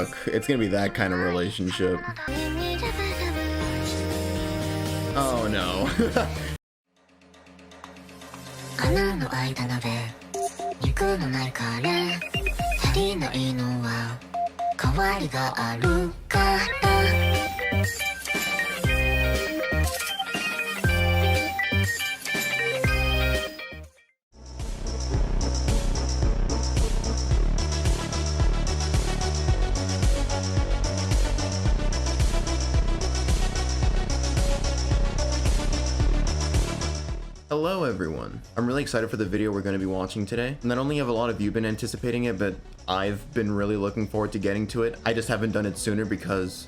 fuck, it's gonna be that kind of relationship. Oh no. 穴の開いた鍋肉のないカレー足りないのは代わりがあるから Hello everyone. I'm really excited for the video we're going to be watching today. Not only have a lot of you been anticipating it, but I've been really looking forward to getting to it. I just haven't done it sooner because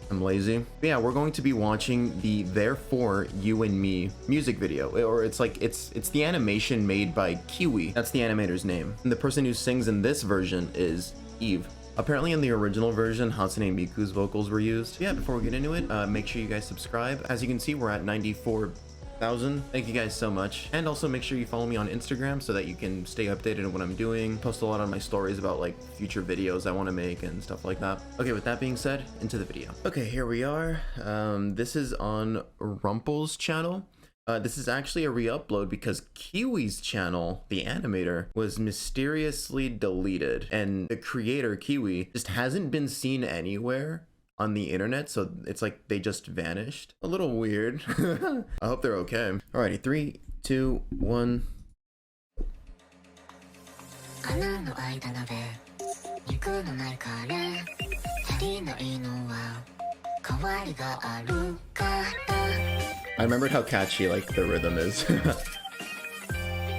I'm lazy. But yeah, we're going to be watching the Therefore You and Me music video, or it's the animation made by Kiwi. That's the animator's name. And the person who sings in this version is Eve. Apparently in the original version, Hatsune Miku's vocals were used. Yeah, before we get into it, make sure you guys subscribe. As you can see, we're at 94,000. Thank you guys so much. And also make sure you follow me on Instagram so that you can stay updated on what I'm doing. Post a lot on my stories about like future videos I want to make and stuff like that. Okay, with that being said, into the video. Okay, here we are. This is on Rumple's channel. This is actually a re-upload because Kiwi's channel, the animator, was mysteriously deleted, and the creator, Kiwi, just hasn't been seen anywhere on the internet, so it's like they just vanished. A little weird. I hope they're okay. Alrighty, 3, 2, 1. 穴の開いた鍋肉のないカレー足りないのは代わりがあるから I remembered how catchy like the rhythm is.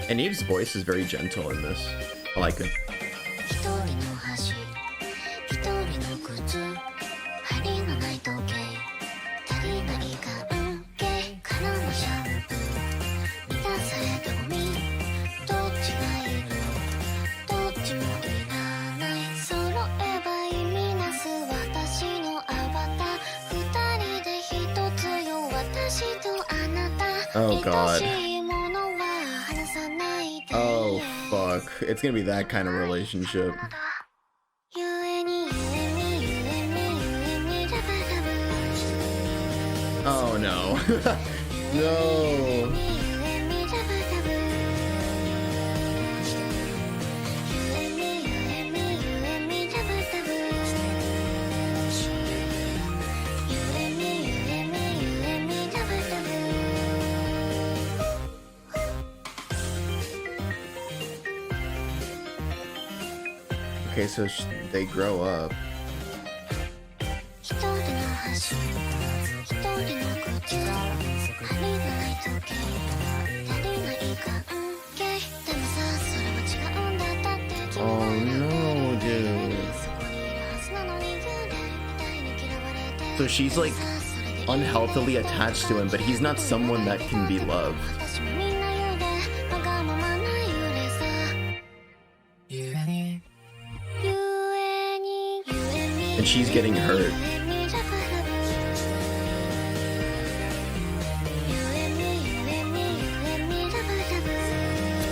And Eve's voice is very gentle in this. I like it. 一人の箸一人の靴針のない時計足りない関係からのシャンプー満たされたゴミどっちがいるどっちもいらない揃えば意味なす私のアバター二人で一つよ私とあなた Oh god. 愛しいものは離さないで Oh fuck. It's gonna be that kind of relationship. ゆえにゆえにゆえにゆえにラブラブ Oh no. ゆ No. えにゆえにラブラブゆえにゆえにゆえにラブラブゆえにゆえにゆえにラブラブ Okay, so they grow up. 一人の箸一人の靴針のない時計足りない関係でもさそれは違うんだだって君 Oh は no, dude. そこにいるはずなのに幽霊みたいに嫌われて So she's like unhealthily attached to him, but he's not someone that can be loved. 私もみんな幽霊わがままな幽霊さゆえにゆえにゆえに And she's getting hurt.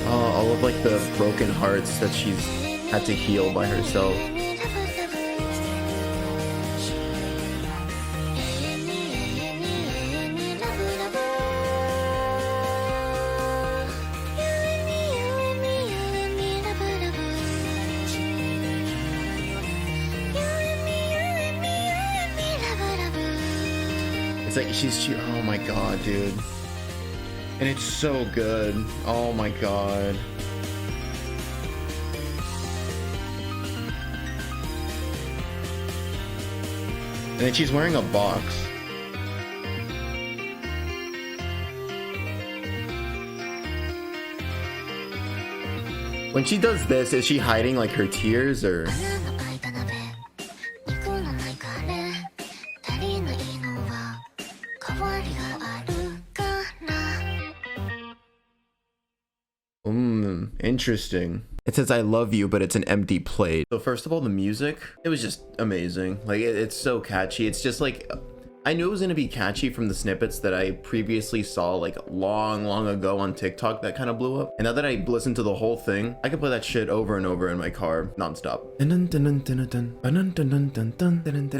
Oh, all of like the broken hearts that she's had to heal by herself. It's like oh my god, dude. And it's so good. Oh my god. And then she's wearing a box. When she does this, is she hiding like her tears or? 穴の開いた鍋肉のないカレー足りないのは代わりがあるから Interesting. It says I love you, but it's an empty plate. So first of all, the music, it was just amazing. Like it's so catchy. It's just like I knew it was going to be catchy from the snippets that I previously saw like long ago on TikTok that kind of blew up. And now that I listened to the whole thing, I can play that shit over and over in my car nonstop. And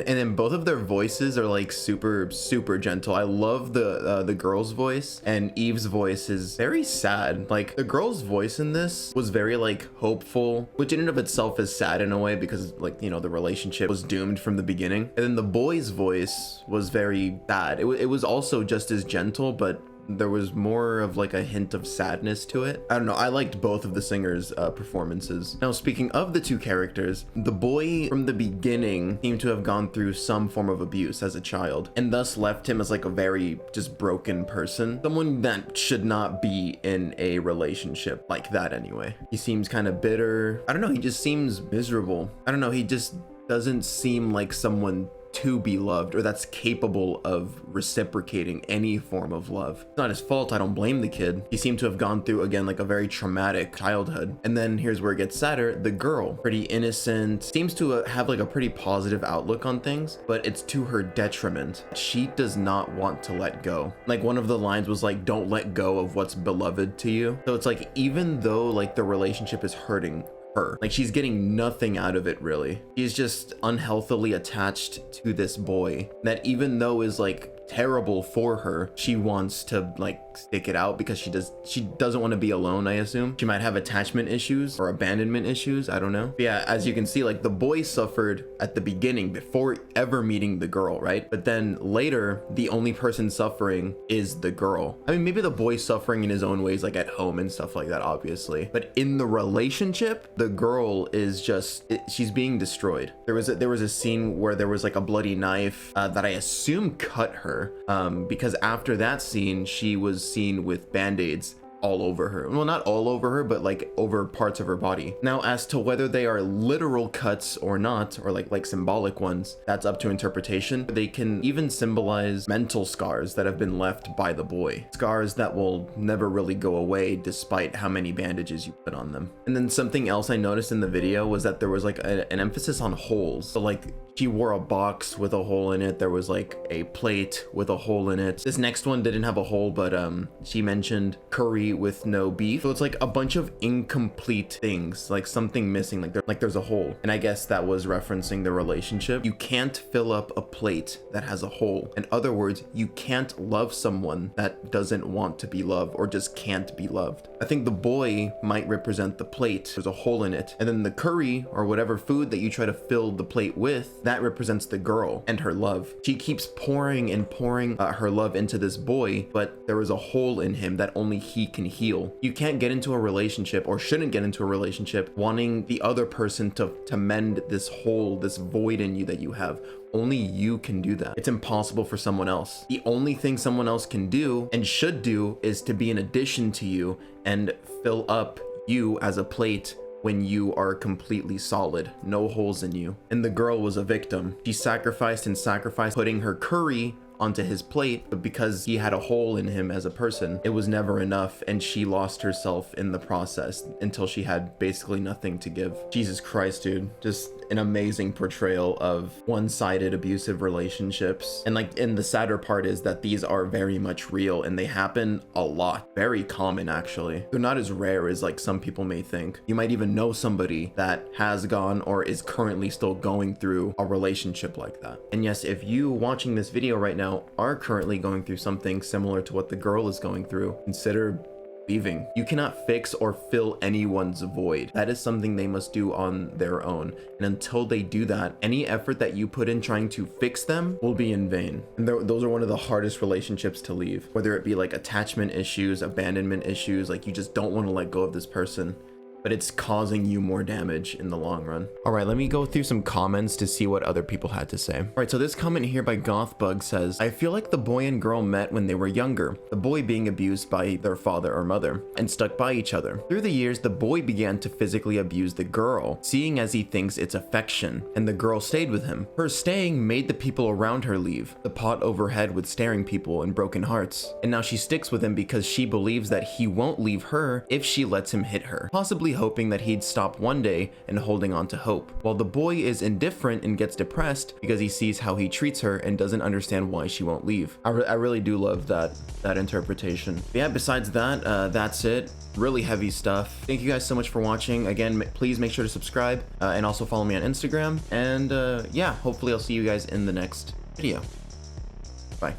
then both of their voices are like super gentle. I love the girl's voice, and Eve's voice is very sad. Like the girl's voice in this was very like hopeful, which in and of itself is sad in a way because like, you know, the relationship was doomed from the beginning. And then the boy's voice was very bad. It was also just as gentle, but there was more of like a hint of sadness to it. I don't know, I liked both of the singers' performances. Now, speaking of the two characters, the boy from the beginning seemed to have gone through some form of abuse as a child, and thus left him as like a very just broken person. Someone that should not be in a relationship like that anyway. He seems kind of bitter. I don't know, he just seems miserable. I don't know, he just doesn't seem like someone to be loved or that's capable of reciprocating any form of love. It's not his fault, I don't blame the kid. He seemed to have gone through, again, like a very traumatic childhood. And then here's where it gets sadder. The girl, pretty innocent, seems to have like a pretty positive outlook on things, but it's to her detriment. She does not want to let go. Like one of the lines was like, don't let go of what's beloved to you. So it's like, even though like the relationship is hurting her, like she's getting nothing out of it really. She's just unhealthily attached to this boy that, even though is like terrible for her, she wants to like stick it out because she doesn't want to be alone. I assume she might have attachment issues or abandonment issues, I don't know. But yeah, as you can see, like the boy suffered at the beginning before ever meeting the girl, right? But then later the only person suffering is the girl. I mean, maybe the boy's suffering in his own ways, like at home and stuff like that, obviously, but in the relationship the girl is just she's being destroyed. There was a scene where there was like a bloody knife that I assume cut her, because after that scene she was seen with band-aids all over her. Well, not all over her, but like over parts of her body. Now, as to whether they are literal cuts or not, or like symbolic ones, that's up to interpretation. They can even symbolize mental scars that have been left by the boy. Scars that will never really go away despite how many bandages you put on them. And then something else I noticed in the video was that there was like an emphasis on holes. So like she wore a box with a hole in it. There was like a plate with a hole in it. This next one didn't have a hole, but she mentioned curry with no beef. So it's like a bunch of incomplete things, like something missing, like there's a hole. And I guess that was referencing the relationship. You can't fill up a plate that has a hole. In other words, you can't love someone that doesn't want to be loved or just can't be loved. I think the boy might represent the plate. There's a hole in it. And then the curry or whatever food that you try to fill the plate with, that represents the girl and her love. She keeps pouring and pouring her love into this boy, but there is a hole in him that only he can heal. You can't get into a relationship, or shouldn't get into a relationship, wanting the other person to mend this hole, this void in you that you have. Only you can do that. It's impossible for someone else. The only thing someone else can do and should do is to be an addition to you and fill up you as a plate when you are completely solid, no holes in you. And the girl was a victim. She sacrificed and sacrificed, putting her curry onto his plate, but because he had a hole in him as a person, it was never enough, and she lost herself in the process until she had basically nothing to give. Jesus Christ, dude. Just an amazing portrayal of one-sided abusive relationships. And the sadder part is that these are very much real and they happen a lot. Very common, actually. They're not as rare as like some people may think. You might even know somebody that has gone or is currently still going through a relationship like that. And yes, if you watching this video right now are currently going through something similar to what the girl is going through, consider leaving. You cannot fix or fill anyone's void. That is something they must do on their own. And until they do that, any effort that you put in trying to fix them will be in vain. And those are one of the hardest relationships to leave, whether it be like attachment issues, abandonment issues, like you just don't want to let go of this person, but it's causing you more damage in the long run. All right, let me go through some comments to see what other people had to say. All right, so this comment here by Gothbug says, I feel like the boy and girl met when they were younger, the boy being abused by their father or mother, and stuck by each other. Through the years, the boy began to physically abuse the girl, seeing as he thinks it's affection, and the girl stayed with him. Her staying made the people around her leave, the pot overhead with staring people and broken hearts. And now she sticks with him because she believes that he won't leave her if she lets him hit her, possibly hoping that he'd stop one day and holding on to hope, while the boy is indifferent and gets depressed because he sees how he treats her and doesn't understand why she won't leave. I really do love that interpretation. But yeah, besides that, that's it. Really heavy stuff. Thank you guys so much for watching. Again, please make sure to subscribe and also follow me on Instagram. And yeah, hopefully I'll see you guys in the next video. Bye.